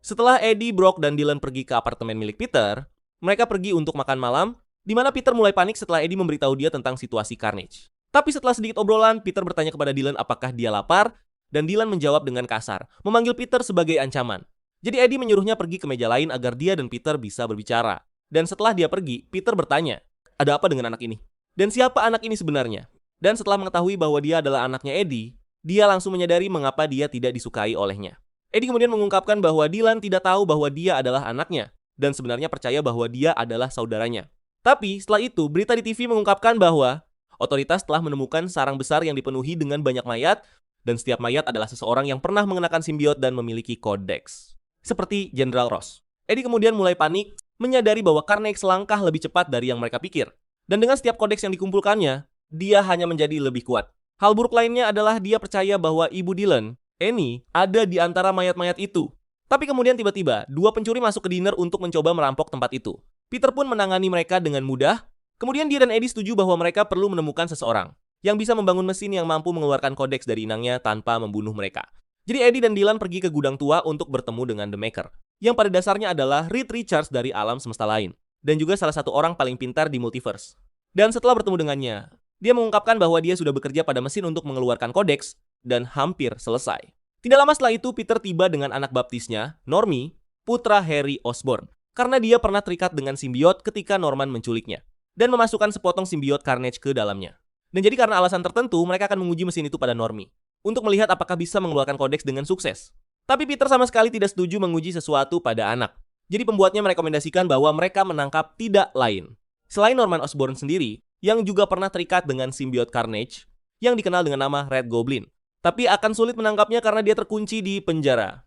Setelah Eddie, Brock, dan Dylan pergi ke apartemen milik Peter, mereka pergi untuk makan malam, di mana Peter mulai panik setelah Eddie memberitahu dia tentang situasi Carnage. Tapi setelah sedikit obrolan, Peter bertanya kepada Dylan apakah dia lapar, dan Dylan menjawab dengan kasar, memanggil Peter sebagai ancaman. Jadi Eddie menyuruhnya pergi ke meja lain agar dia dan Peter bisa berbicara. Dan setelah dia pergi, Peter bertanya, ada apa dengan anak ini? Dan siapa anak ini sebenarnya? Dan setelah mengetahui bahwa dia adalah anaknya Eddie, dia langsung menyadari mengapa dia tidak disukai olehnya. Eddie kemudian mengungkapkan bahwa Dylan tidak tahu bahwa dia adalah anaknya, dan sebenarnya percaya bahwa dia adalah saudaranya. Tapi setelah itu, berita di TV mengungkapkan bahwa otoritas telah menemukan sarang besar yang dipenuhi dengan banyak mayat, dan setiap mayat adalah seseorang yang pernah mengenakan simbiot dan memiliki kodeks. Seperti Jenderal Ross. Eddie kemudian mulai panik, menyadari bahwa Carnage selangkah lebih cepat dari yang mereka pikir. Dan dengan setiap kodeks yang dikumpulkannya, dia hanya menjadi lebih kuat. Hal buruk lainnya adalah dia percaya bahwa ibu Dylan, Annie, ada di antara mayat-mayat itu. Tapi kemudian tiba-tiba, dua pencuri masuk ke diner untuk mencoba merampok tempat itu. Peter pun menangani mereka dengan mudah. Kemudian dia dan Eddie setuju bahwa mereka perlu menemukan seseorang yang bisa membangun mesin yang mampu mengeluarkan kodeks dari inangnya tanpa membunuh mereka. Jadi Eddie dan Dylan pergi ke gudang tua untuk bertemu dengan The Maker, yang pada dasarnya adalah Reed Richards dari alam semesta lain, dan juga salah satu orang paling pintar di multiverse. Dan setelah bertemu dengannya, dia mengungkapkan bahwa dia sudah bekerja pada mesin untuk mengeluarkan kodeks, dan hampir selesai. Tidak lama setelah itu, Peter tiba dengan anak baptisnya, Normie, putra Harry Osborn, karena dia pernah terikat dengan simbiot ketika Norman menculiknya, dan memasukkan sepotong simbiot Carnage ke dalamnya. Dan jadi karena alasan tertentu, mereka akan menguji mesin itu pada Normie, untuk melihat apakah bisa mengeluarkan kodeks dengan sukses. Tapi Peter sama sekali tidak setuju menguji sesuatu pada anak. Jadi pembuatnya merekomendasikan bahwa mereka menangkap tidak lain selain Norman Osborn sendiri, yang juga pernah terikat dengan simbiot Carnage, yang dikenal dengan nama Red Goblin. Tapi akan sulit menangkapnya karena dia terkunci di penjara.